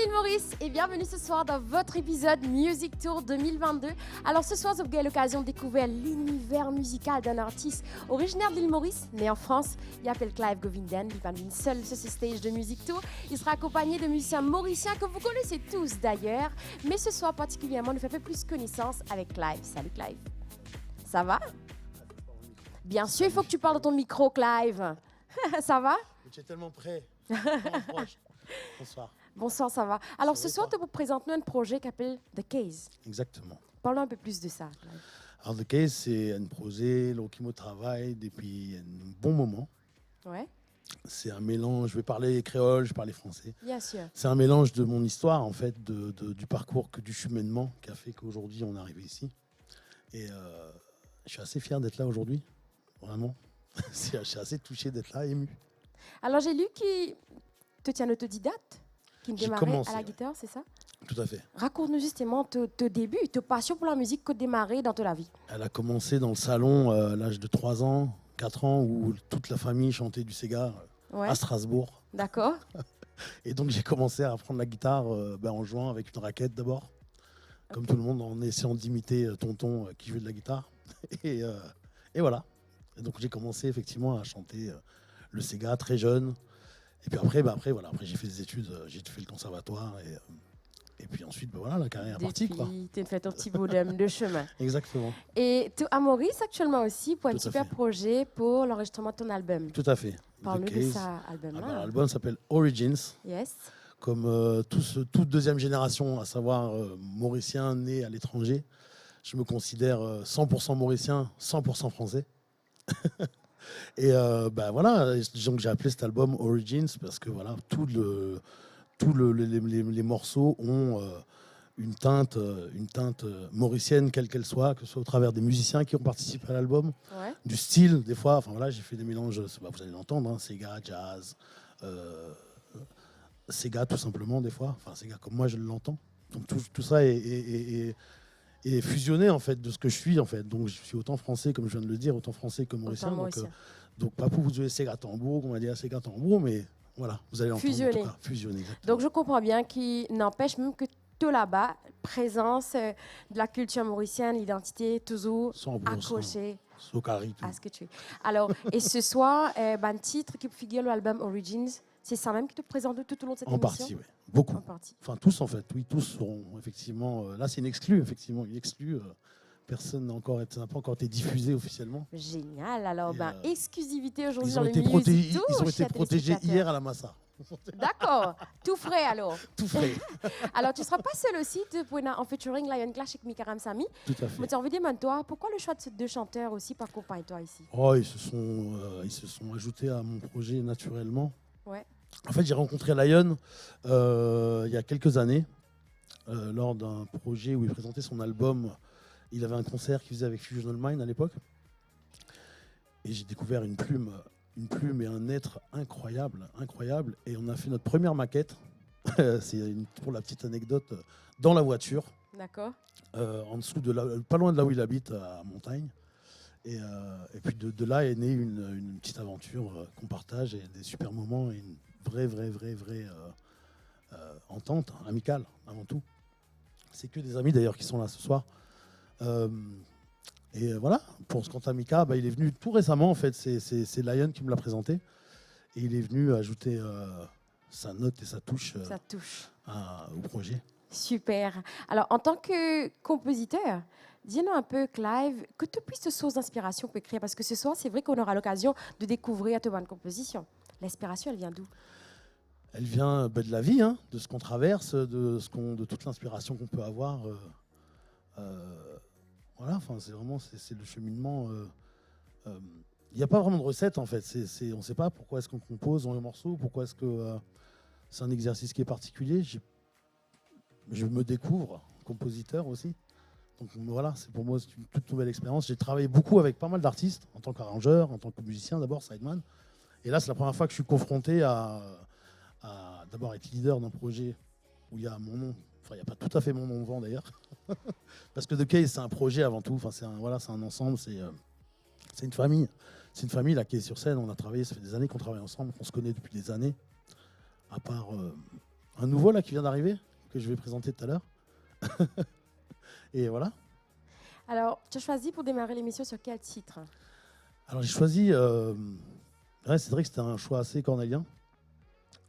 l'île Maurice et bienvenue ce soir dans votre épisode Music Tour 2022. Alors ce soir, vous avez l'occasion de découvrir l'univers musical d'un artiste originaire de l'île Maurice, né en France. Il s'appelle Clive Govinden, il va d'une seule sur ce stage de Music Tour. Il sera accompagné de musiciens mauriciens que vous connaissez tous d'ailleurs. Mais ce soir particulièrement, nous fait un peu plus connaissance avec Clive. Salut Clive. Ça va? Bien sûr, il faut que tu parles dans ton micro, Clive. Ça va? Tu es tellement prêt. Tellement proche. Bonsoir. Bonsoir, ça va. Alors ce soir, tu vous présentes un projet qui s'appelle The Case. Exactement. Parlons un peu plus de ça, Clive. Alors, The Case, c'est un projet qui me travaille depuis un bon moment. Ouais, C'est un mélange, je vais parler créole, je vais parler français. bien sûr. C'est un mélange de mon histoire, en fait, du parcours, du cheminement qui a fait qu'aujourd'hui, on est arrivé ici. Et je suis assez fier d'être là aujourd'hui, vraiment. Je suis assez touché d'être là, ému. Alors j'ai lu qu'il te tient autodidacte, qui J'ai démarrait commencé, à la ouais. guitare, c'est ça? Tout à fait. Raconte-nous justement ton début, ta passion pour la musique que démarrer dans ta vie. Elle a commencé dans le salon à l'âge de 3 ans, 4 ans, où toute la famille chantait du Sega Ouais, à Strasbourg. d'accord. Et donc j'ai commencé à apprendre la guitare en jouant avec une raquette d'abord, comme tout le monde, en essayant d'imiter tonton qui jouait de la guitare. Et, euh, et voilà. Et donc j'ai commencé effectivement à chanter le Sega très jeune. Et puis après, après j'ai fait des études, j'ai fait le conservatoire. Et puis ensuite, voilà, la carrière est partie, quoi. Depuis, tu as fait ton petit bout de chemin. Exactement. Et tu es à Maurice actuellement aussi pour un Tout à super fait. projet pour l'enregistrement de ton album. Tout à fait. Parle-nous The de Case. ça, album-là. L'album s'appelle Origins. Yes. Comme toute deuxième génération, à savoir mauricien né à l'étranger, je me considère 100% mauricien, 100% français. Et voilà, donc j'ai appelé cet album Origins parce que voilà, les morceaux ont une teinte mauricienne, quelle qu'elle soit, que ce soit au travers des musiciens qui ont participé à l'album, Ouais. du style, des fois. Enfin voilà, j'ai fait des mélanges, vous allez l'entendre, hein, Sega, jazz, Sega tout simplement des fois, enfin Sega comme moi je l'entends. Donc tout ça est fusionné en fait de ce que je suis en fait. Donc je suis autant français comme je viens de le dire, autant français que mauricien. Autant mauricien. Donc pas pour vous jouer Sega tambour, on va dire Sega tambour, mais voilà, vous allez l'entendre. Fusionné. En tout cas, fusionné. Exactement. Donc je comprends bien qu'il n'empêche même que tout là-bas, présence de la culture mauricienne, l'identité toujours 100%. accrochée Sokari, tout. à ce que tu es. Alors, et ce soir, un titre qui figure l'album Origins, c'est ça même qui te présente tout au long de cette En émission? partie, oui. Beaucoup. En partie. Enfin tous en fait, oui, tous seront effectivement. Là c'est une exclue, effectivement, une exclue. Personne n'a pas encore été diffusé officiellement. Génial. Alors, Et, exclusivité aujourd'hui Ils dans ont le été, Music Tour, ils ont été chers protégés téléspectateurs. hier à la Massa. D'accord. Tout frais alors. Tout frais. Alors, tu ne seras pas seul aussi en featuring Lion Clash avec Mika Ramsamy. Tout à fait. Mais tu as envie de demander, toi, pourquoi le choix de ces deux chanteurs aussi par toi ici? Oh, ils se sont ajoutés à mon projet naturellement. Ouais. En fait, j'ai rencontré Lion il y a quelques années lors d'un projet où il présentait son album. Il avait un concert qu'il faisait avec Fusional Mind à l'époque. Et j'ai découvert une plume et un être incroyable. Et on a fait notre première maquette. Pour la petite anecdote, dans la voiture, D'accord. en dessous pas loin de là où il habite, à Montagne. Et puis de là est née une petite aventure qu'on partage et des super moments et une vraie entente amicale avant tout. C'est que des amis d'ailleurs qui sont là ce soir. Voilà, pour ce quant à Mika, il est venu tout récemment en fait, c'est Lion qui me l'a présenté. Et il est venu ajouter sa note et sa touche Ça touche. au projet. Super. Alors, en tant que compositeur, dis-nous un peu, Clive, que tu puisses de source d'inspiration pour écrire? Parce que ce soir, c'est vrai qu'on aura l'occasion de découvrir ta bonne composition. L'inspiration, elle vient d'où? Elle vient de la vie, hein, de ce qu'on traverse, de toute l'inspiration qu'on peut avoir. Voilà, enfin, c'est le cheminement. Il n'y a pas vraiment de recette en fait. On ne sait pas pourquoi est-ce qu'on compose dans les morceaux, pourquoi est-ce que c'est un exercice qui est particulier. Je me découvre compositeur aussi. Donc voilà, pour moi c'est une toute nouvelle expérience. J'ai travaillé beaucoup avec pas mal d'artistes en tant qu'arrangeur, en tant que musicien d'abord, sideman. Et là c'est la première fois que je suis confronté à d'abord être leader d'un projet où il y a mon nom. Enfin, il n'y a pas tout à fait mon nom devant d'ailleurs. Parce que The Case, c'est un projet avant tout. Enfin, c'est un ensemble, c'est une famille. C'est une famille là, qui est sur scène. On a travaillé, ça fait des années qu'on travaille ensemble, qu'on se connaît depuis des années. À part un nouveau là qui vient d'arriver, que je vais présenter tout à l'heure. Et voilà. Alors, tu as choisi pour démarrer l'émission sur quel titre? Alors j'ai choisi, c'est vrai que c'était un choix assez cornélien.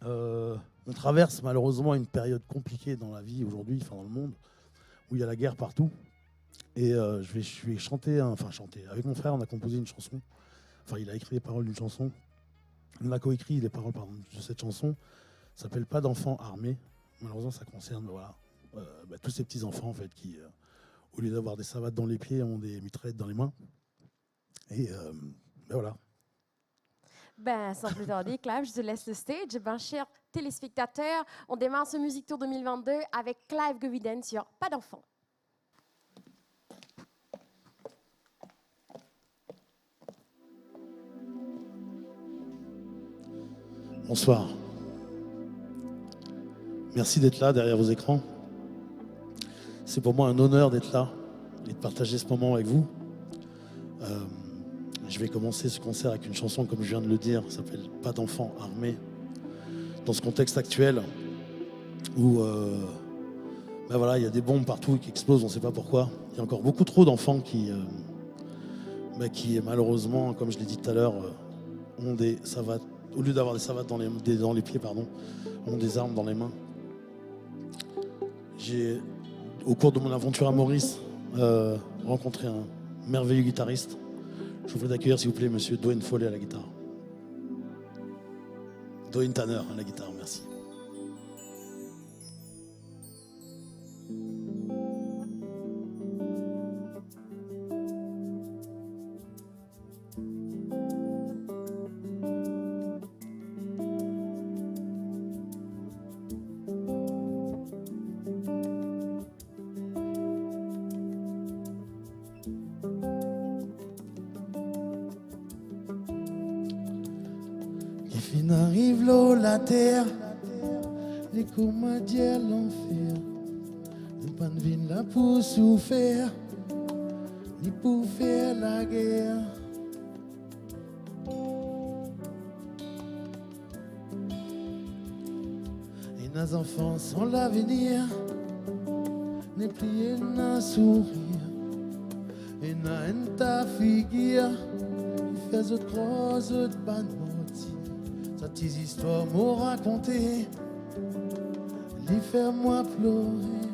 On traverse malheureusement une période compliquée dans la vie aujourd'hui, enfin dans le monde, où il y a la guerre partout. Et je vais chanter. Avec mon frère, on a composé une chanson. Enfin, il a écrit les paroles d'une chanson. On a coécrit les paroles de cette chanson. Ça s'appelle Pas d'enfants armés. Malheureusement, ça concerne tous ces petits enfants en fait qui, au lieu d'avoir des savates dans les pieds, ont des mitraillettes dans les mains. Et voilà. Sans plus tarder, Clive, je te laisse le stage. Chers téléspectateurs, on démarre ce Music Tour 2022 avec Clive Goviden sur Pas d'enfants. Bonsoir. Merci d'être là derrière vos écrans. C'est pour moi un honneur d'être là et de partager ce moment avec vous. Je vais commencer ce concert avec une chanson, comme je viens de le dire, ça s'appelle Pas d'enfants armés. Dans ce contexte actuel où il y a des bombes partout qui explosent, on ne sait pas pourquoi. Il y a encore beaucoup trop d'enfants qui malheureusement, comme je l'ai dit tout à l'heure, ont des savates, au lieu d'avoir des savates dans les pieds, ont des armes dans les mains. J'ai, au cours de mon aventure à Maurice, rencontré un merveilleux guitariste. Je vous prie d'accueillir, s'il vous plaît, monsieur Dwayne Foley à la guitare. Dwayne Tanner à la guitare, merci. Arrive l'eau, la terre, les comédiens l'enfer. Nous pas de vie là pour souffrir, ni pour faire la guerre. Et nos enfants sont l'avenir, n'est plié n'a sourire. Et n'a une ta figure, qui fait autre croise, autre banne. Tes histoires m'ont raconté, les faire moi pleurer.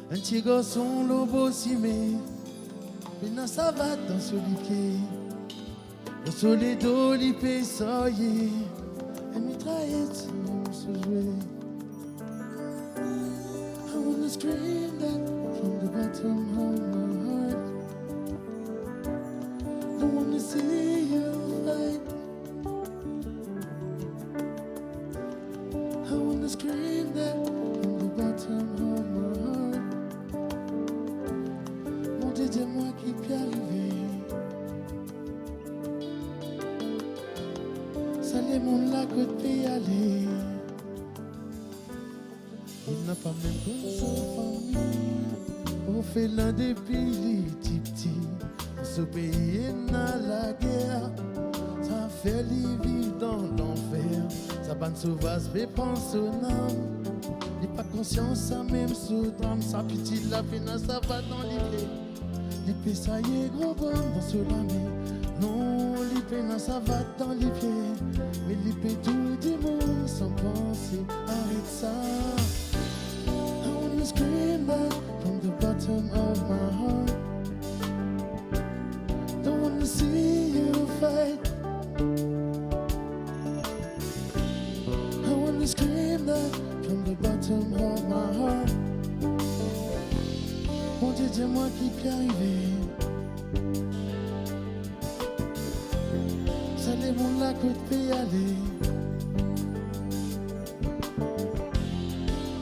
Un petit garçon lobo simé, mais dans sa savate dans ce lit, le soleil d'eau l'ipé soyez, et mitraillette nous se jouer. I wanna scream that from the bottom of my heart. Don't wanna see you fight. Scream that from the bottom of my heart. Mon Dieu, dis-moi qui peut arriver. Ça les mondes là que peut y aller. Il n'a pas même pour sa famille. On fait l'un des pays petits. Ce pays est dans la guerre. Ça fait vivre dans l'enfer. Sa bande sauvage fait penser au âme. Il n'est pas conscient, ça même sous drame. Sa petite la peine, ça va dans l'épée. L'épée, ça y est, gros bon, dans ce lame. Non, l'épée, ça va dans les pieds. Mais l'épée, tout du monde, sans penser, arrête ça. I wanna scream back from the bottom of my heart. Don't wanna see you fight. Scream that from the bottom of my heart. Mon Dieu, dis-moi qui peut arriver. Ça les mondes là que peut y aller.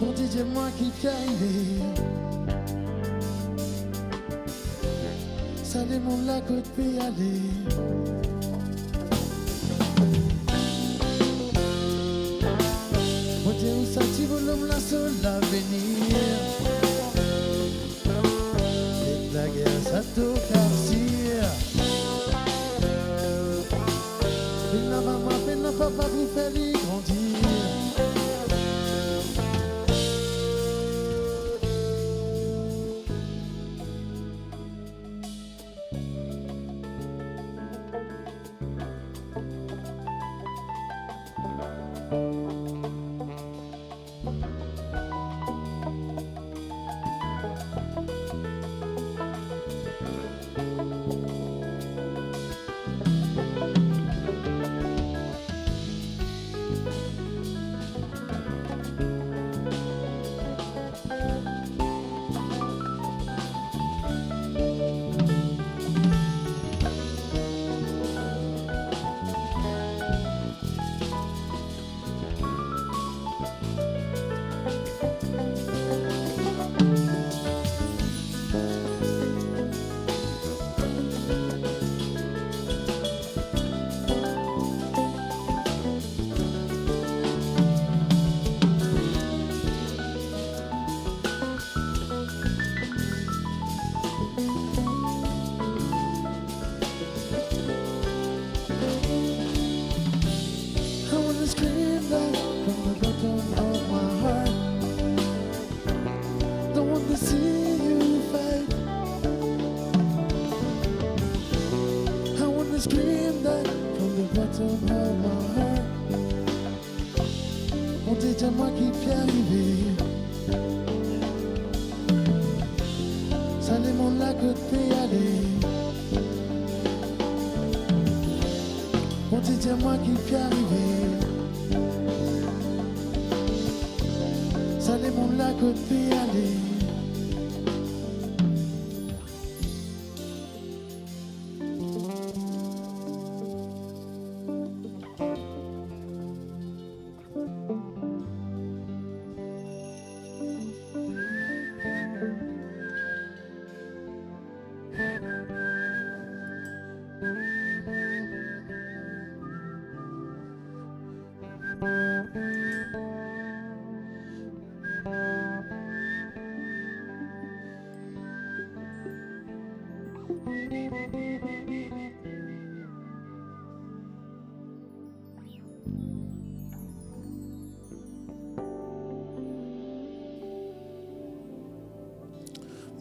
Mon Dieu, dis-moi qui peut arriver. Ça les mondes là que peut y aller. Où ça tu veux l'homme la seule l'avenir. Et la guerre ça te carcire. Et la maman et la papa vous faire les grandir. Scream that from the bottom of my heart. On dit à moi qui peut arriver. Ça les mondes là que t'es allé. On dit à moi qui peut arriver. Ça les mondes là que t'es allé.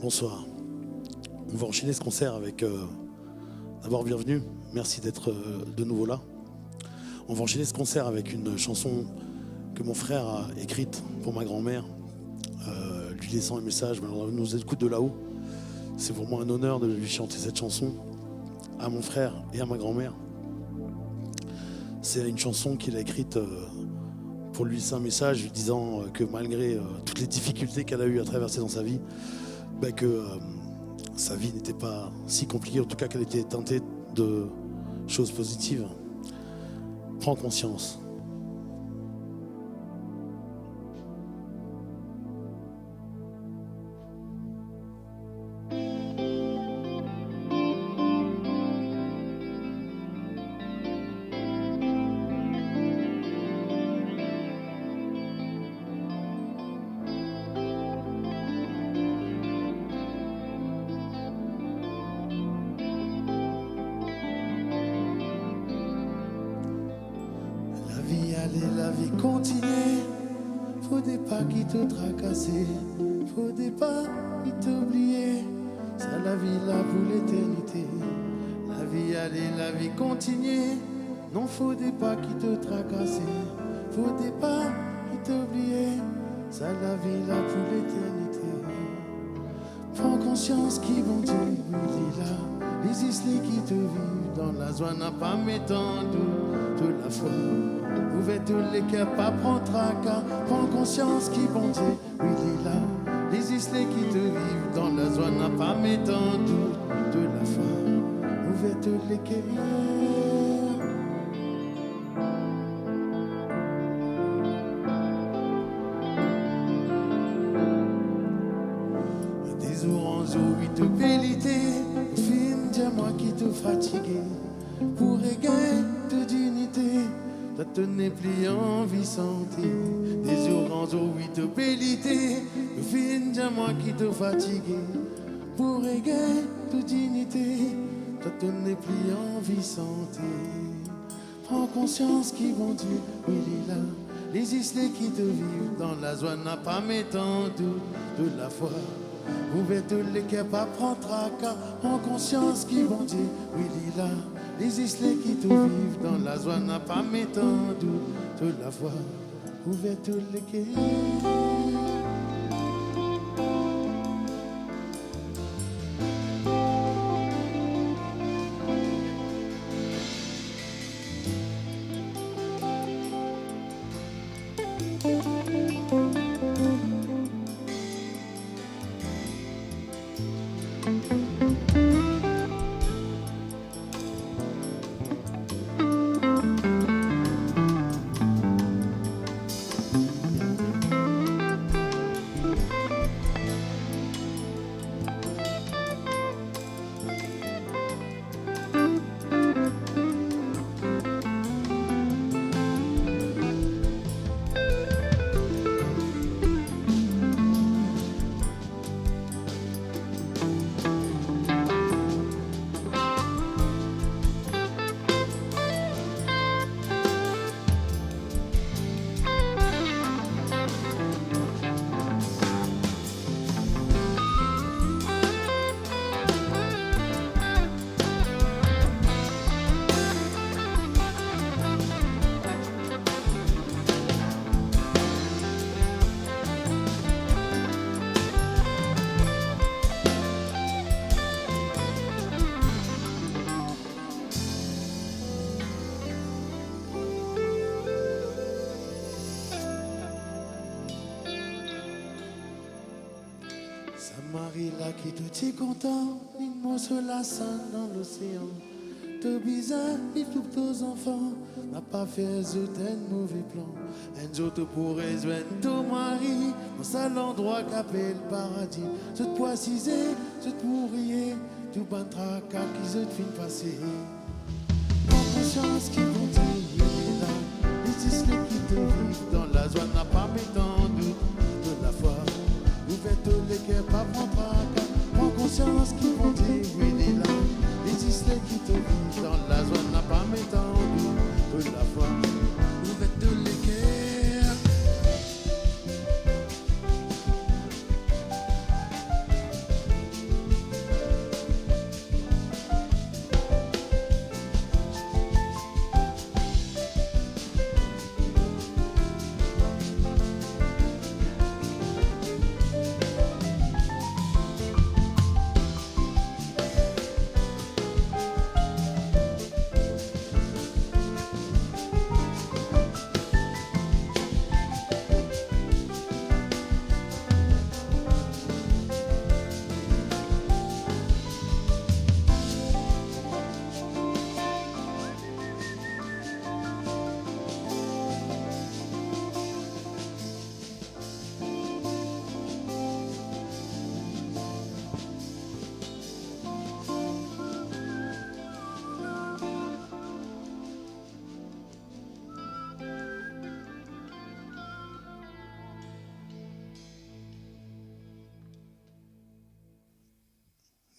Bonsoir. On va enchaîner ce concert avec d'abord bienvenue. Merci d'être de nouveau là. On va enchaîner ce concert avec une chanson que mon frère a écrite pour ma grand-mère, lui laissant un message. Elle nous écoute de là-haut. C'est pour moi un honneur de lui chanter cette chanson à mon frère et à ma grand-mère. C'est une chanson qu'il a écrite pour lui laisser un message, lui disant que malgré toutes les difficultés qu'elle a eues à traverser dans sa vie, que sa vie n'était pas si compliquée, en tout cas qu'elle était teintée de choses positives. Prends conscience. La vie continue, faudrait pas qu'il te tracasse, faudrait pas qu'il t'oublie, ça la vie là pour l'éternité. La vie allait, la vie continue, non faudrait pas qu'il te tracasse, faudrait pas qu'il t'oublie, ça la vie là pour l'éternité. Prends conscience qui vont te brûler là, les isles qui te vivent dans la joie n'a pas m'étendu de la foi. Ouvert tous les cœurs, pas prendre tracas. Prends conscience qui bon Dieu, oui, il est là. Les islets qui te vivent dans la joie n'a pas m'étendu de la foi. Ouvert tous les cœurs. Des oranges, oui, te pélité. Fin, dis-moi qui te fatigue. Pour égayer de dignité. Ça te n'est plus en vie santé. Des oranges, oui, te pélité. Fin, dis-moi qui te fatigue. Pour égayer de dignité. Ça te n'est plus en vie santé. Prends conscience qui bon Dieu, oui, il est là. Les islets qui te vivent dans la joie n'a pas m'étendu de la foi. Ouvert tous les cœurs, pas prendre tracas. Prends conscience qui bon Dieu, oui, il est là. Les isles qui tout vivent dans la joie n'a pas m'étendu toute la foi, ouvert tous les quais. Marie là qui tout est content, une mousse la scène dans l'océan. Tout bizarre, il faut que tes enfants n'a pas fait un mauvais plan. Un jour tu pourrais joindre ton mari dans cet endroit qu'appelle le paradis. Je te poissisais, je te mourriez, tout ban tracas qui se te fin passer. Prends conscience qui continue là, les isles qui te vivent dans la joie n'a pas m'étendu de la foi. Ouvert les cœurs, pas prendre tracas. Prends conscience qu'ils vont dire là. Les isles qui te vivent dans la zone n'a pas m'étendu de la foi. Ouvert les cœurs.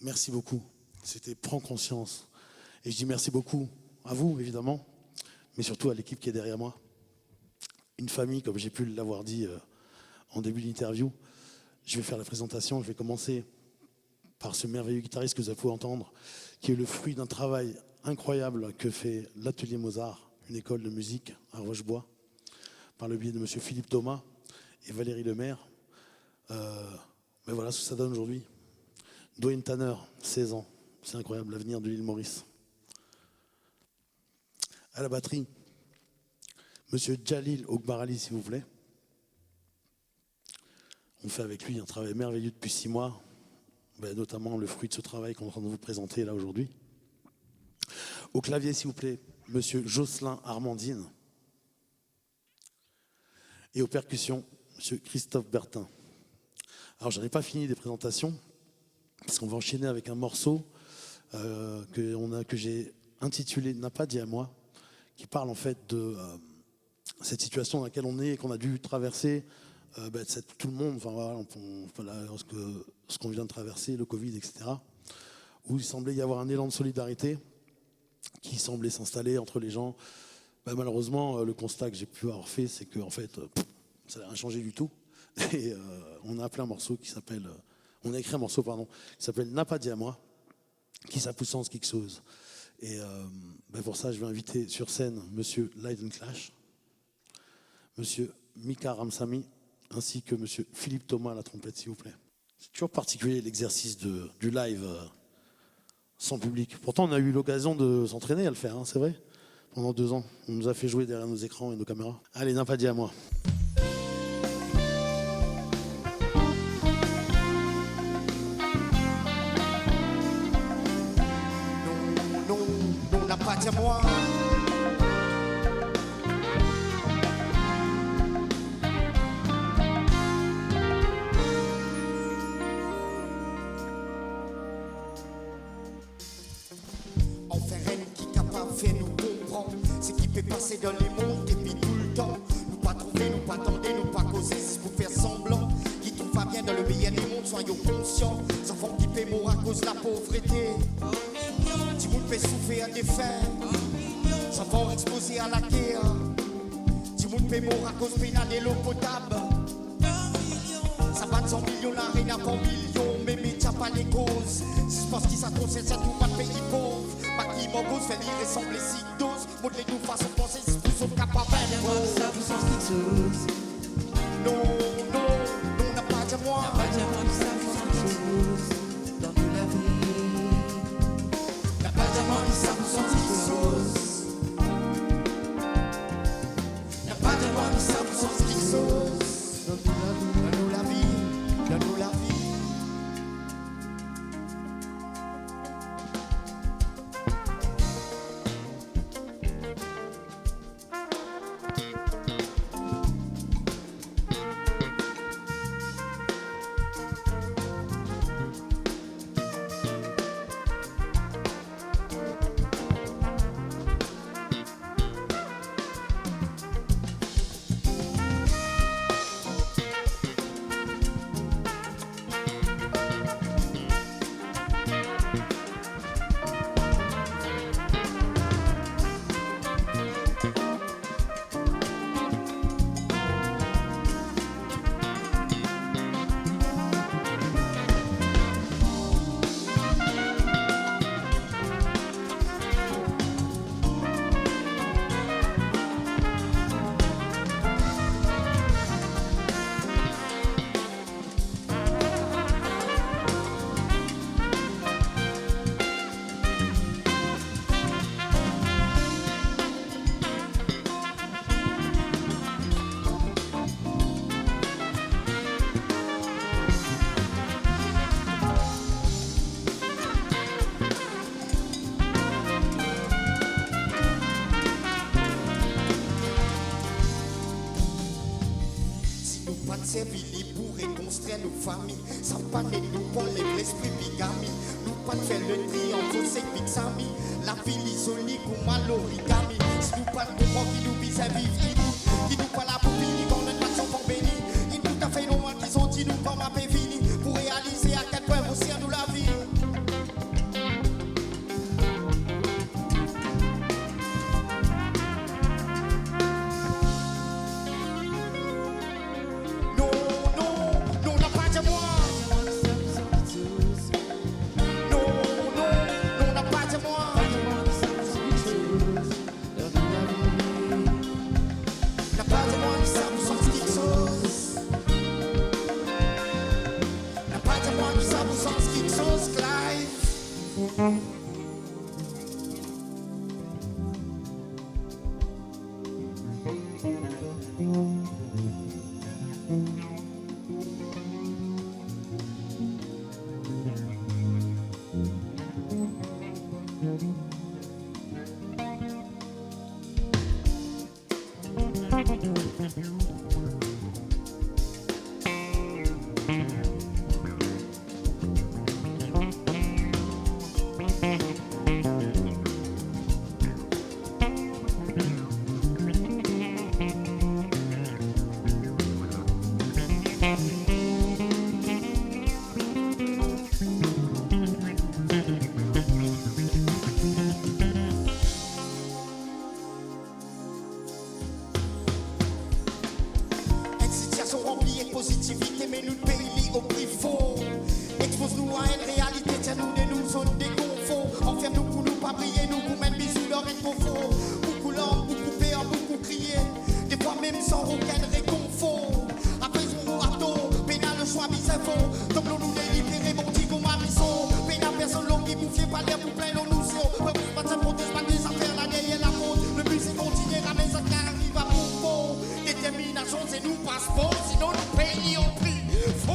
Merci beaucoup. C'était Prends conscience. Et je dis merci beaucoup à vous, évidemment, mais surtout à l'équipe qui est derrière moi. Une famille, comme j'ai pu l'avoir dit en début d'interview. Je vais faire la présentation. Je vais commencer par ce merveilleux guitariste que vous avez pu entendre, qui est le fruit d'un travail incroyable que fait l'Atelier Mozart, une école de musique à Rochebois, par le biais de M. Philippe Thomas et Valérie Lemaire. Mais voilà ce que ça donne aujourd'hui. Dwayne Tanner, 16 ans. C'est incroyable, l'avenir de l'île Maurice. À la batterie, Monsieur Jalil Ogbarali, s'il vous plaît. On fait avec lui un travail merveilleux depuis 6 mois, notamment le fruit de ce travail qu'on est en train de vous présenter là aujourd'hui. Au clavier, s'il vous plaît, Monsieur Jocelyn Armandine. Et aux percussions, Monsieur Christophe Bertin. Alors, je n'en ai pas fini des présentations, parce qu'on va enchaîner avec un morceau que j'ai intitulé « N'a pas dit à moi », qui parle en fait de cette situation dans laquelle on est et qu'on a dû traverser, tout le monde, enfin voilà, ce qu'on vient de traverser, le Covid, etc., où il semblait y avoir un élan de solidarité qui semblait s'installer entre les gens. Malheureusement, le constat que j'ai pu avoir fait, c'est que en fait, ça n'a rien changé du tout. Et on a appelé un morceau qui s'appelle... on a écrit un morceau, qui s'appelle « N'a pas dit à moi », qui sa puissance quelque chose. Et pour ça, je vais inviter sur scène Monsieur Leiden Clash, Monsieur Mika Ramsamy, ainsi que Monsieur Philippe Thomas à la trompette, s'il vous plaît. C'est toujours particulier l'exercice du live sans public. Pourtant, on a eu l'occasion de s'entraîner à le faire, hein, c'est vrai. Pendant 2 ans, on nous a fait jouer derrière nos écrans et nos caméras. Allez, n'a pas dit à moi. Non, n'a pas dit à moi. On fait rien qui capable de faire nous comprendre ce qui peut passer dans les mondes et puis tout le temps. Nous pas trouver, nous pas tenter, nous pas causer, c'est pour faire semblant. Qui tout va bien dans le meilleur des mondes, soyons conscients. Les enfants qui paient mort à cause de la pauvreté. Si vous pouvez souffrir à des fins, ça va exposer à la guerre. Si vous pouvez mort à cause pénale et l'eau potable. Ça va de 100 millions, la reine a pas millions, mais médias pas les causes. Si je pense qu'ils s'attendent, c'est tout pas de pays pauvre. Pas qui m'en cause, fait lire et sembler si dose. Montrez-nous façon de penser, si vous sommes capables de ça vous sens quelque chose. Non, n'a pas dit à moi. N'a pas dit à moi que ça vous sent quelque chose dans toute la vie. N'a pas dit à moi que ça vous sent quelque chose. N'a pas dit à moi que ça vous sent quelque chose. Donne-nous la vie, donne-nous la vie. Servir pour reconstruire nos familles. Sans pas de nous pour l'esprit bigamie. Nous pas de faire le tri entre ces big amis. La vie isolée comme à l'origami. Si nous pas de comprendre qui nous vise à vivre, qui nous pas la pour finir quand notre nation pour bénir. Il tout à fait normal qu'ils ont dit nous comme à fini pour réaliser à quel point vous sert nous la vie. trop faux. Beaucoup larmes, beaucoup peur, beaucoup crié. Des fois même sans aucun réconfort. Après son râteau, pénal le choix mis à fond. Comme l'on nous délibéré, mon petit comme Marisson. Pénal personne l'on qui bouffiait pas l'air pour plein nos notions. Pas de sa protège, pas des affaires, la derrière la faute. Le but c'est continuer, ramener ça qui arrive à bon fond. Détermination c'est nous passeport, sinon nous payons prix. Faux.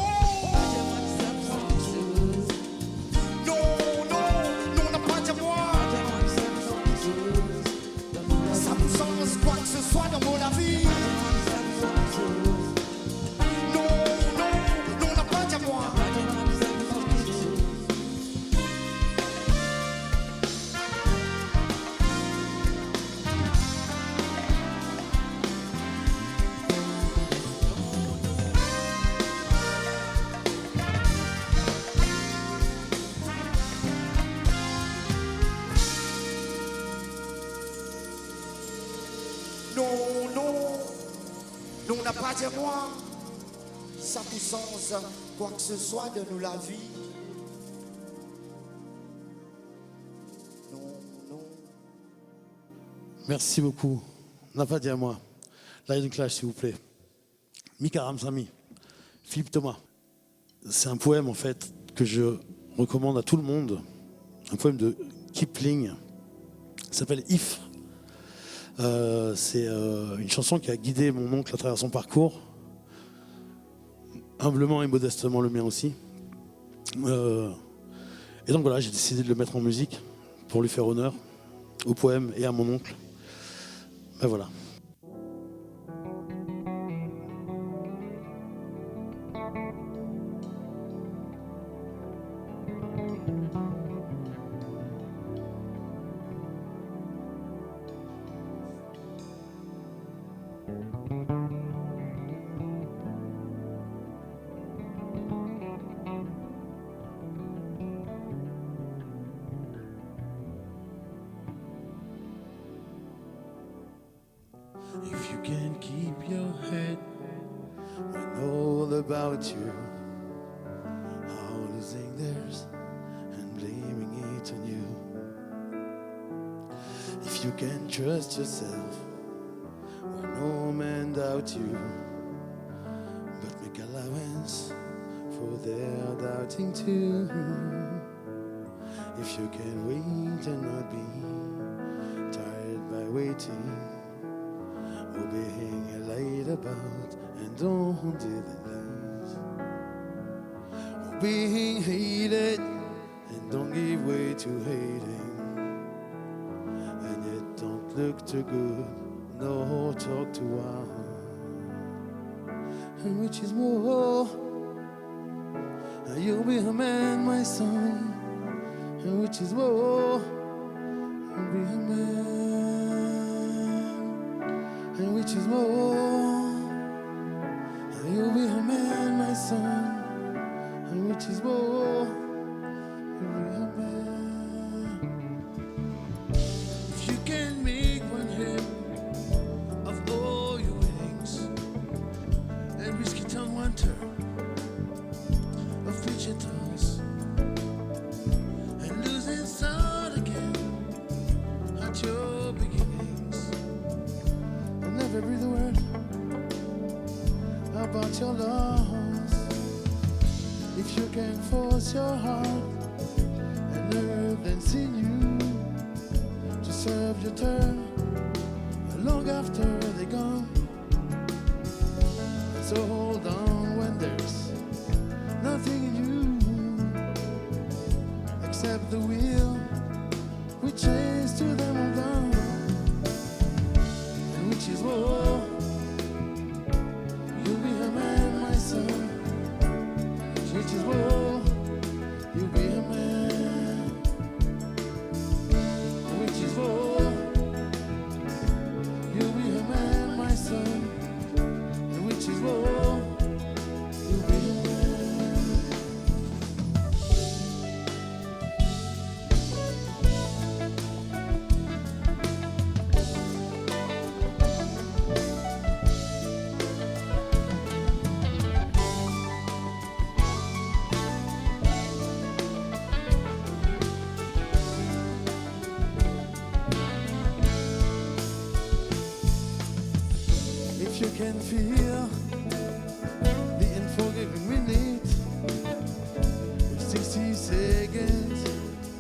Non, non, non, n'a pas dit moi. Ça vous sens quoi que ce soit dans mon vie. Non, non, non, n'a pas dit moi. Non, non, non, n'a pas dit moi. Ça vous sens quoi que ce soit de nous la vie. Non, non. Merci beaucoup. N'a pas dit à moi. Lion Clash, s'il vous plaît. Mika Ramsamy, Philippe Thomas. C'est un poème, en fait, que je recommande à tout le monde. Un poème de Kipling. Il s'appelle If. C'est une chanson qui a guidé mon oncle à travers son parcours. Humblement et modestement le mien aussi. Et donc voilà, j'ai décidé de le mettre en musique pour lui faire honneur au poème et à mon oncle. Ben voilà. If you can keep your head when all about you are losing theirs and blaming it on you. If you can trust yourself when no man doubt you, but make allowance for their doubting too. If you can wait and not be tired by waiting, obeying a light about and don't do the things. Being hated and don't give way to hating, and yet don't look too good, no talk too wild. And which is more, you'll be a man, my son. And which is more, you'll be a man. And which is more, you'll be a man, my son. And which is more, you'll be a man. If you can make one hymn of all your winnings and risk it on one turn of preaching tongues and losing sound again at your beginnings, I'll never breathe a word about your loss. If you can force your heart and nerve and sinew to serve your turn long after they're gone, so hold on when there's nothing in you except the will we chase to them all down. And which is more, you'll be a man, my son. Which is more, you'll be a man. Which is more, you'll be a man, my son. And which is more, you can feel the unforgiving minute with 60 seconds,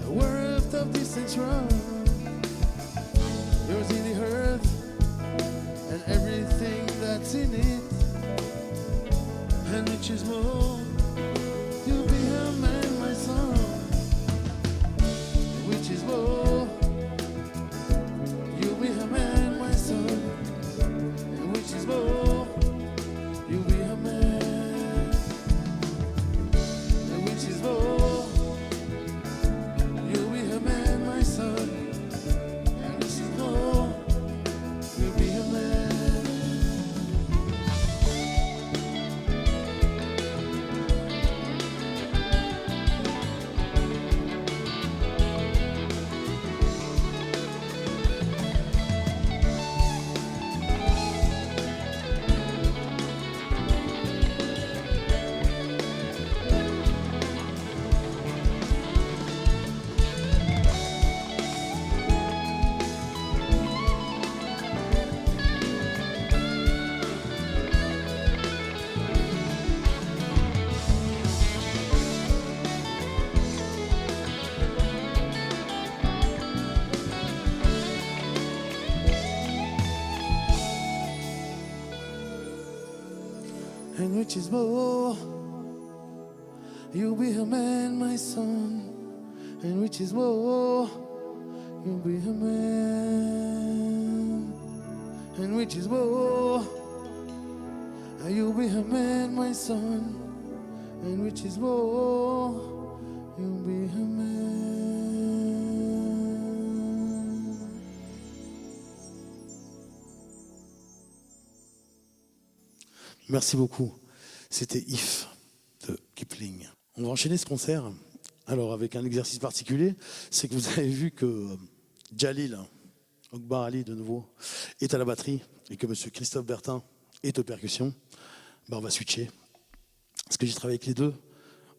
a worth of distance run. Yours in the earth and everything that's in it, and which is more, you'll be a man, my son, which is more, you'll be a man, my son, and which is more, you'll be a man, and which is more, you'll be a man, my son, and which is more, you'll be a man. And which is more, you'll be a man, my son. And which is more, you'll be a man. And which is more, you'll be a man, my son. And which is more, you'll be a man. Merci beaucoup. C'était If de Kipling. On va enchaîner ce concert. Alors avec un exercice particulier, c'est que vous avez vu que Jalil Okbar Ali de nouveau est à la batterie et que monsieur Christophe Bertin est aux percussions. Ben, on va switcher. Parce que j'ai travaillé avec les deux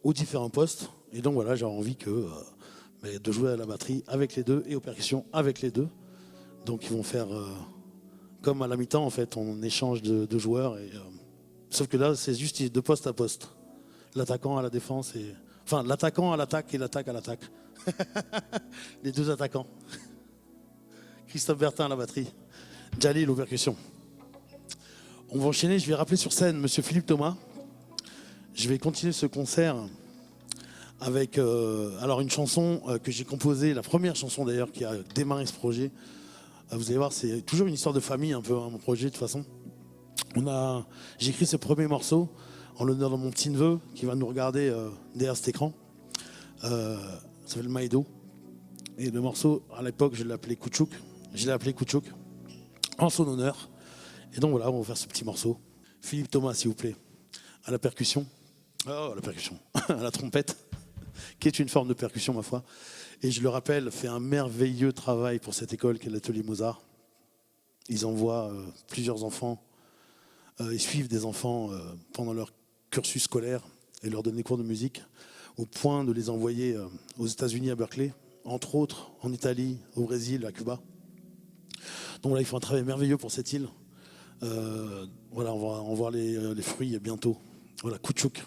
aux différents postes. Et donc voilà, j'ai envie de jouer à la batterie avec les deux et aux percussions avec les deux. Donc ils vont faire comme à la mi-temps en fait, on échange de joueurs. Sauf que là, c'est juste de poste à poste. L'attaquant à la défense et... Enfin, l'attaquant à l'attaque et l'attaque à l'attaque. Les deux attaquants. Christophe Bertin à la batterie. Jalil aux percussions. On va enchaîner, je vais rappeler sur scène monsieur Philippe Thomas. Je vais continuer ce concert avec alors une chanson que j'ai composée, la première chanson d'ailleurs qui a démarré ce projet. Vous allez voir, c'est toujours une histoire de famille un peu, hein, mon projet de toute façon. J'ai écrit ce premier morceau en l'honneur de mon petit-neveu qui va nous regarder derrière cet écran. Ça s'appelle Maïdo. Et le morceau, à l'époque, je l'ai appelé Kouchouk. Je l'ai appelé Kouchouk en son honneur. Et donc voilà, on va faire ce petit morceau. Philippe Thomas, s'il vous plaît, à la percussion. Oh, à la percussion. À la trompette, qui est une forme de percussion, ma foi. Et je le rappelle, fait un merveilleux travail pour cette école qu'est l'Atelier Mozart. Ils envoient plusieurs enfants. Ils suivent des enfants pendant leur cursus scolaire et leur donnent des cours de musique, au point de les envoyer aux États-Unis à Berkeley, entre autres en Italie, au Brésil, à Cuba. Donc là, ils font un travail merveilleux pour cette île. Voilà, on va en voir les fruits bientôt. Voilà, Kouchouk.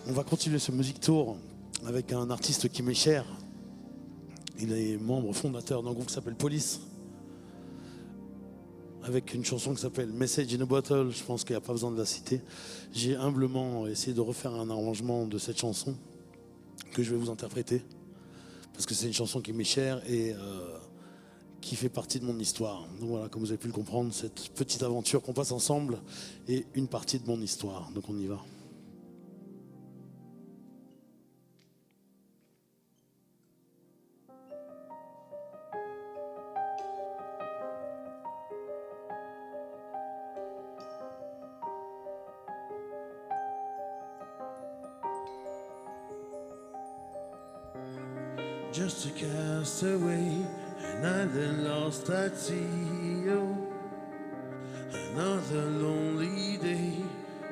On va continuer ce Music Tour avec un artiste qui m'est cher. Il est membre fondateur d'un groupe qui s'appelle Police, avec une chanson qui s'appelle Message in a Bottle. Je pense qu'il n'y a pas besoin de la citer. J'ai humblement essayé de refaire un arrangement de cette chanson que je vais vous interpréter, parce que c'est une chanson qui m'est chère et qui fait partie de mon histoire. Donc voilà, comme vous avez pu le comprendre, cette petite aventure qu'on passe ensemble est une partie de mon histoire. Donc on y va. Just a castaway, an island lost at sea. Oh, another lonely day,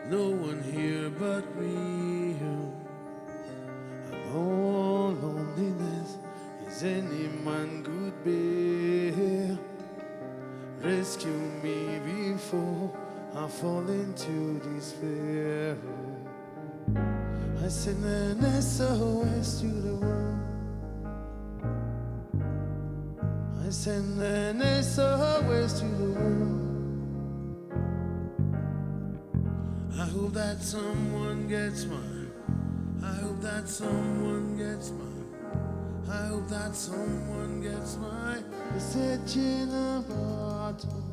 no one here but me. Oh, and all loneliness is any man could bear. Rescue me before I fall into despair. I send an SOS to the world. I send an SOS to the world. I hope that someone gets mine. I hope that someone gets mine. I hope that someone gets mine. Message in a bottle.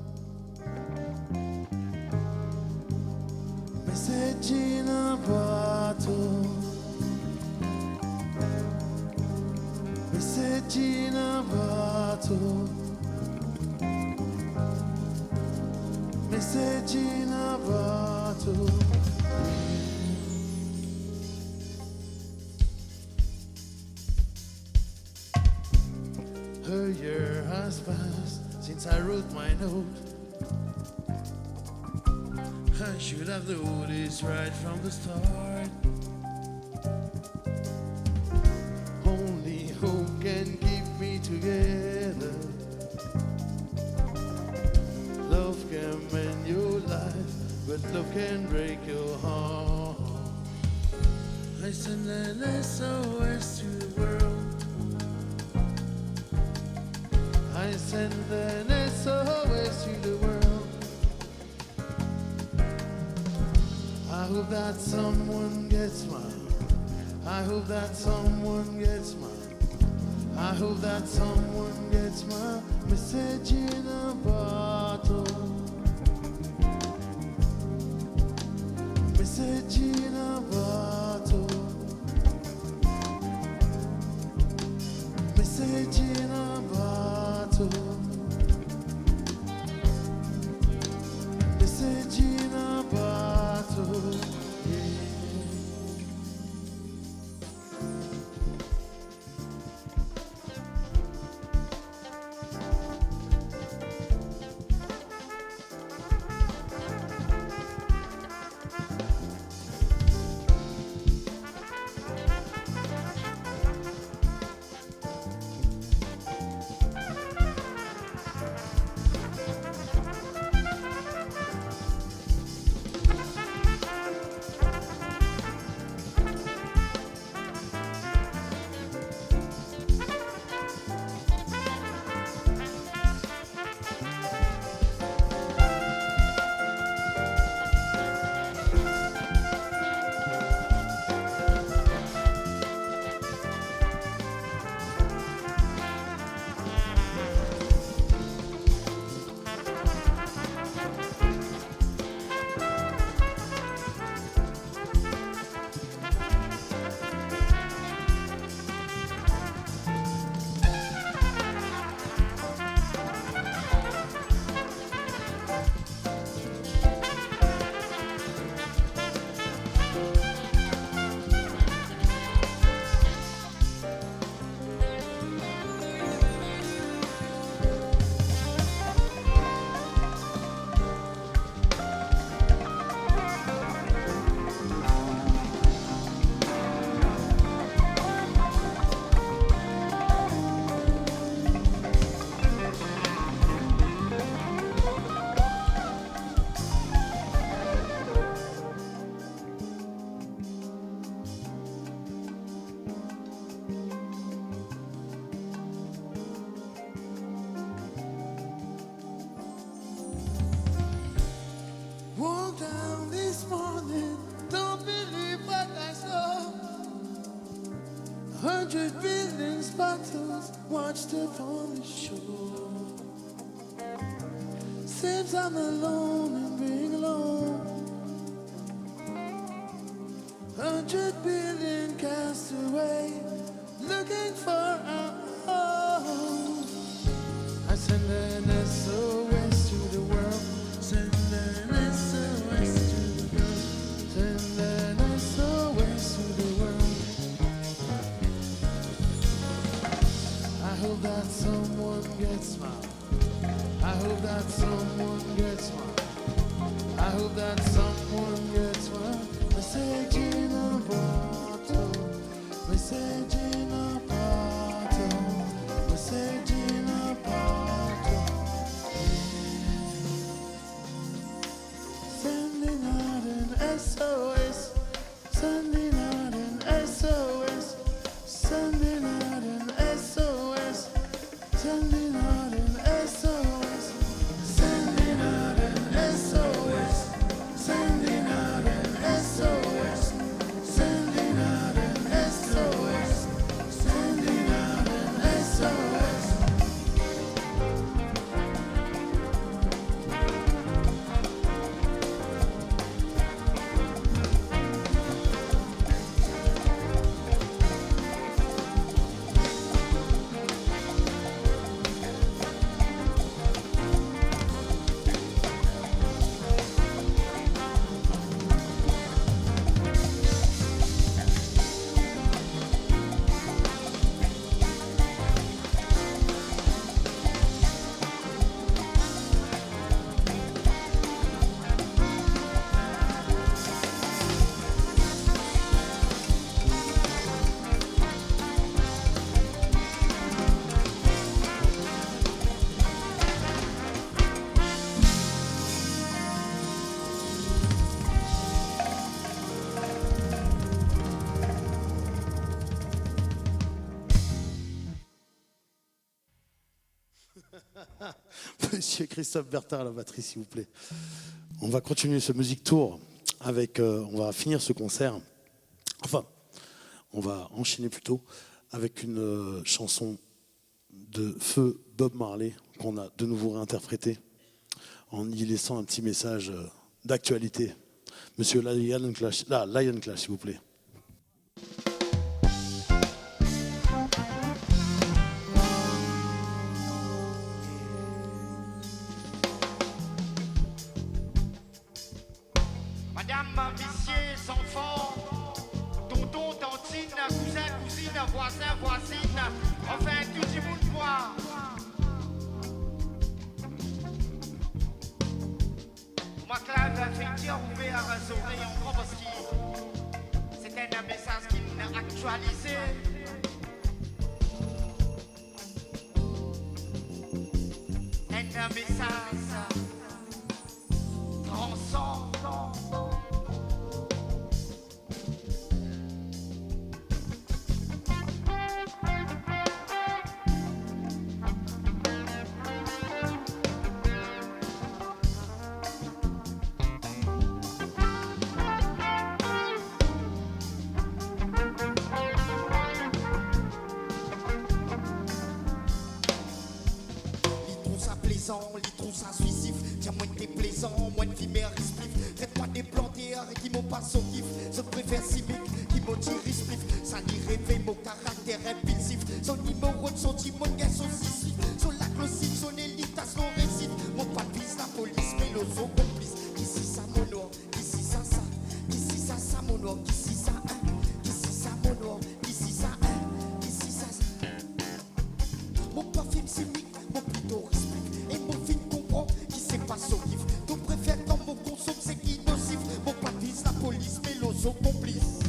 Message in a bottle. Message in a bottle. Message in a bottle. A year has passed since I wrote my note. I should have noticed right from the start. Only hope can keep me together. Love can mend your life, but love can break your heart. I send an SOS to the world. I send an SOS to the world. I hope that someone gets mine. I hope that someone gets mine. I hope that someone gets my message in a bottle. Message in a bottle. Message in a bottle. Message in a bottle. Yeah. Walk down this morning, don't believe what I saw. 100 billion bottles watched upon the shore. Seems I'm alone and being alone. 100 billion cast away, looking for a home. I send an SOS to the world. Send an SOS to the world. Send an SOS to the world. I hope that someone gets mine. I hope that someone gets mine. I hope that someone gets mine. Message in a bottle. Message in a bottle. Message in a bottle. Sending out an SOS. Sending out an SOS. Sending out an SOS. Sending out an SOS. Sending out an SOS. Sending out an SOS. Sending out an SOS. Sending out an SOS. Monsieur Christophe Bertin à la batterie, s'il vous plaît. On va continuer ce Music Tour avec. On va finir ce concert. Enfin, on va enchaîner plutôt avec une chanson de feu Bob Marley qu'on a de nouveau réinterprétée en y laissant un petit message d'actualité. Monsieur Lion Clash, s'il vous plaît. Madame, messieurs, enfants, tonton, tantine, cousin, cousine, voisin, voisine, enfin tout le monde voit. Moi, Clave a fait dire ouvert à ses oreilles en grand parce que c'était un message qui m'a actualisé. Un message transcendant. Lis trop ça suicif, tiens moins que t'es plaisant, moins de fumée risplif. Traite-moi des plantés qui m'ont pas son kiff. Je préfère Civic qui m'ont tiré spliff. Ça n'y rêver mon caractère impulsif. Son numéro de son timon, son sisif. Son lac, le site, son élite, son récit. Mon pas de la police, mais le son complice. Ici ça mon noir, ici ça ça. Ici ça ça mon noir, ici ça un. Ici ça mon noir, ici ça un. Ici ça ça. Mon parfum civique, mon plutôt respect. Et mon film comprend qui sait pas son kiff. Ton préfère quand mon consomme c'est qui nocif. Mon pas vise la police mais l'ozo complice.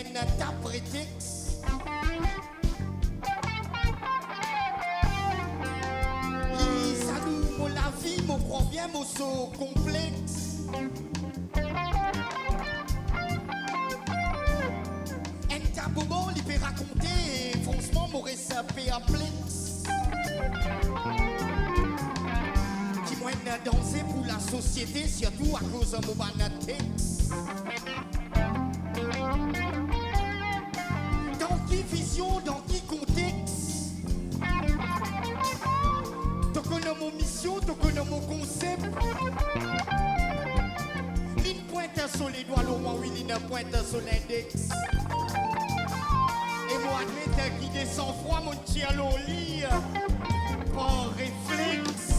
mène ta prétexte. Lisa nous, mon la vie, mon croit bien, mon saut complexe. Un tabouban, il peut raconter, franchement, mon récipé à plex. Qui moine danser pour la société, surtout à cause de mon banatex. Dans qui vision, dans qui contexte? T'en connais mon mission, t'en connais mon concept. L'une pointe sur les doigts, l'autre oui, l'une pointe sur l'index. Et moi, admette qui descend froid, mon tir à l'eau lit. Par réflexe.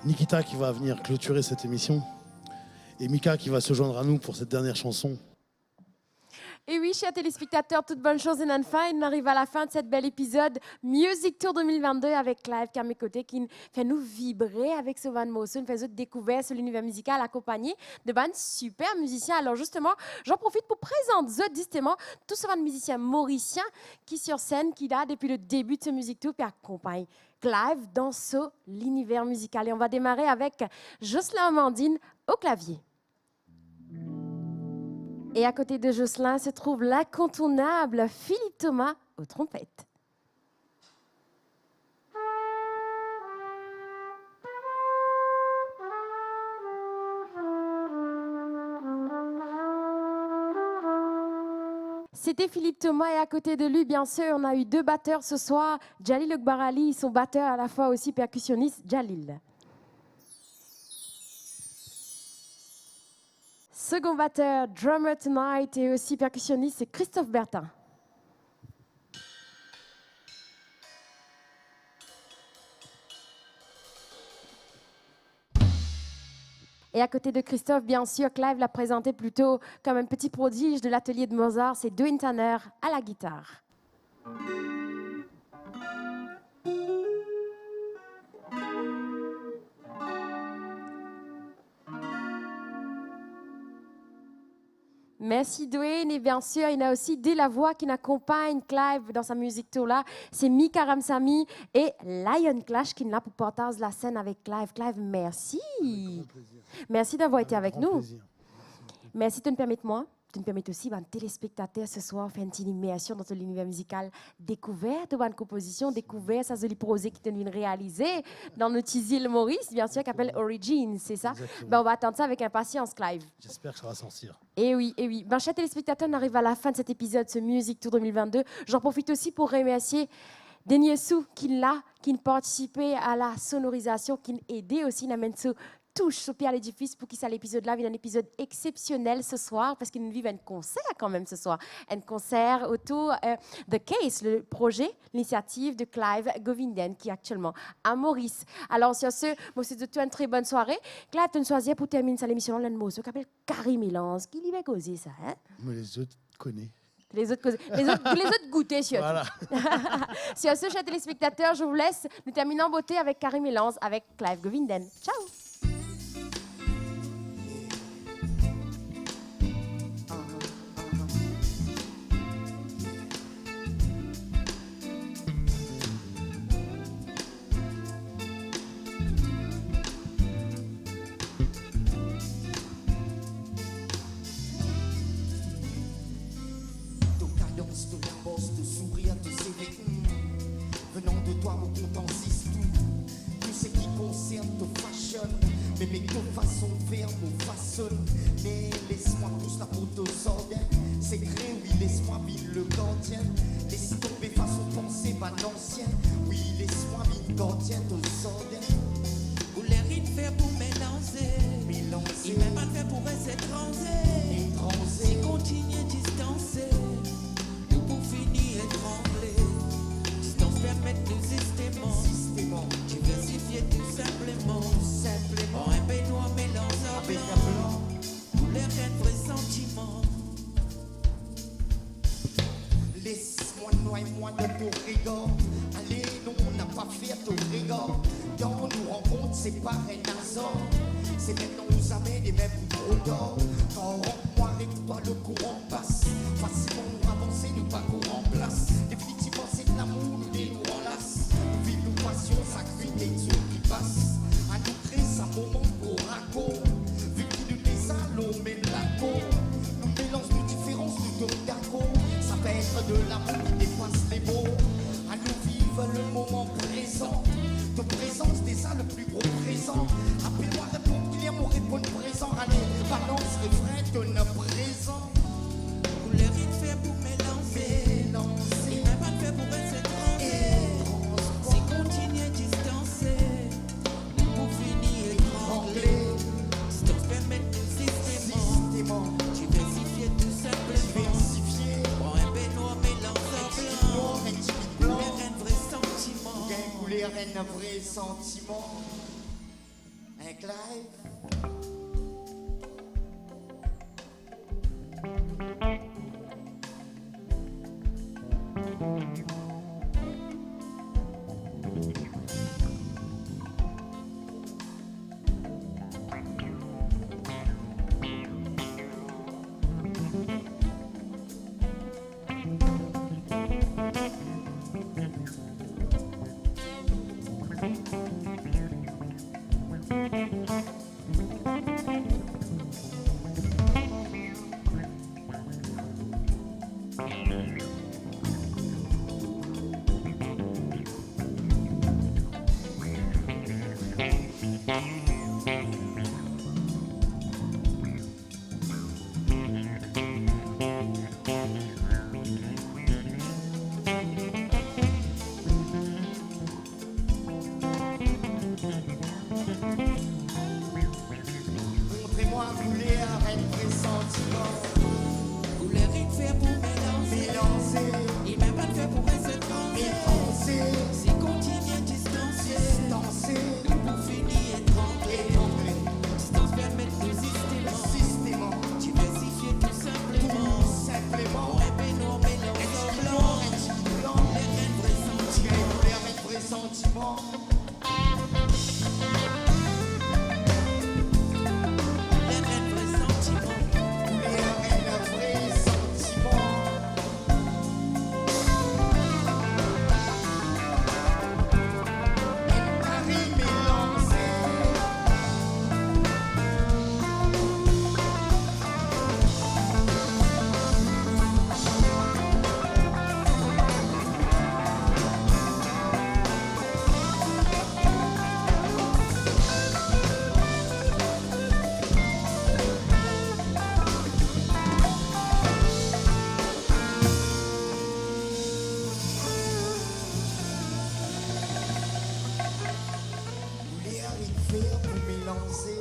Nikita qui va venir clôturer cette émission et Mika qui va se joindre à nous pour cette dernière chanson. Et oui, chers téléspectateurs, toute bonne chose et non fin. On arrive à la fin de cette belle épisode Music Tour 2022 avec Clive qui est à mes côtés, qui fait nous vibrer avec ce Van Mossen, fait nous découvrir sur l'univers musical accompagné de bandes super musiciens. Alors justement, j'en profite pour présenter justement tous ces musiciens mauriciens qui sur scène, qui là depuis le début de ce Music Tour, puis accompagnent Clive dans l'univers musical. Et on va démarrer avec Jocelyn Amandine au clavier. Et à côté de Jocelyn se trouve l'incontournable Philippe Thomas aux trompettes. C'était Philippe Thomas et à côté de lui, bien sûr, on a eu deux batteurs ce soir. Jalil Okbarali, son batteur à la fois aussi percussionniste, Jalil. Second batteur, drummer tonight et aussi percussionniste, c'est Christophe Bertin. Et à côté de Christophe, bien sûr, Clive l'a présenté plutôt comme un petit prodige de l'atelier de Mozart, c'est Dwayne Tanner à la guitare. Merci Dwayne et bien sûr il y a aussi Delavoye qui accompagne Clive dans sa musique tour là. C'est Mika Ramsamy et Lion Clash qui est là pour partager la scène avec Clive. Clive, merci. Merci d'avoir été avec nous. Plaisir. Merci de me permettre moi. Tu me permets aussi, ben, téléspectateurs, ce soir, faire une petite immersion dans l'univers musical, découverte de bonne composition, découverte sa jolie projet qui est venu réaliser dans notre île Maurice, bien sûr, qui s'appelle Origins, c'est ça? Ben, on va attendre ça avec impatience, Clive. J'espère que ça va sortir. Et oui, et oui. Ben, chers téléspectateurs, on arrive à la fin de cet épisode, ce Music Tour 2022. J'en profite aussi pour remercier Denis Sou qui participé à la sonorisation, qui a aidé aussi l'amène touche au pied à l'édifice pour qu'il soit l'épisode-là, un épisode exceptionnel ce soir parce qu'il nous vit un concert quand même ce soir. Un concert autour de Case, le projet, l'initiative de Clive Govinden qui est actuellement à Maurice. Alors sur ce, moi c'est de tout une très bonne soirée. Clive, tu as choisi pour terminer cette émission l'un mot qui s'appelle Carrie Mélance. Qui lui va causer ça, hein? Mais les autres connaissent. Les autres goûter sur Voilà. Sur ce, chers téléspectateurs, je vous laisse. Nous terminons en beauté avec Carrie Mélance avec Clive Govinden. Ciao! De la bosse, de sourire, de CV. Venant de toi, mon compte en 6 tout ce qui concerne te fashion. Mais mes façon de faire me façonne. Mais laisse-moi tous la photo sordin. C'est vrai, oui, laisse-moi vivre le gardien. Laisse tomber façon de penser, pas l'ancien. Oui, laisse-moi vivre le gardien de sordin. Vous l'air de faire pour mélanger. Il m'a pas fait pour rester étranger. Si continue distancer. Fini étranglé, distance permet de systémement, diversifier tout simplement, en un peignoir mélange en blanc, couleur un vrai sentiment. Laisse-moi noyer moi de ton rigor. Allez, non, on n'a pas fait ton rigor. Quand on nous rencontre, c'est pas un hasard. C'est maintenant nous amène des mêmes trop d'or. Quand on rentre moi avec toi, le courant passe. Facilement nous avancer, nous pas qu'on remplace. Définitivement, c'est de l'amour, nous nous enlace. Nous vivons nos passions, ça cuit des jours qui passent. À nous créer, ça moment pour raconter. Vu qu'il nous désalons, mais la peau. Nous mélange de différences, nous sommes d'accord. Ça peut être de l'amour qui dépasse les mots. À nous vivre le moment présent. De présence, c'est ça le plus gros présent. Appelle-moi, réponds clairement, réponds présent. Allez, balance, refrain de notre présent. Vous l'air de faire pour mélanger. Il m'a pas fait pour rester étranger. Si continue distancer, pour finir étranglé. Distance permet de systémement, diversifier tout simplement. Pour un peignoir mélange en blanc, couleur un vrai sentiment. Couleur un vrai sentiment. Un Clive. Montrez-moi couleur un vrai sentiment. Vous l'air de faire pour mélanger. Il m'a pas fait pour rester étranger. Si continue distancer, pour finir étranglé. Distance permet de systémement, diversifier tout simplement. Pour un peignoir mélange en blanc, couleur un vrai sentiment. Couleur un vrai sentiment. Couleur un vrai sentiment. Couleur un vrai faire pour mélanger?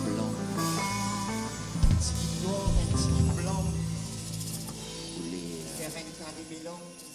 Blanc, petit noir, un petit blanc, faire un carré mélange.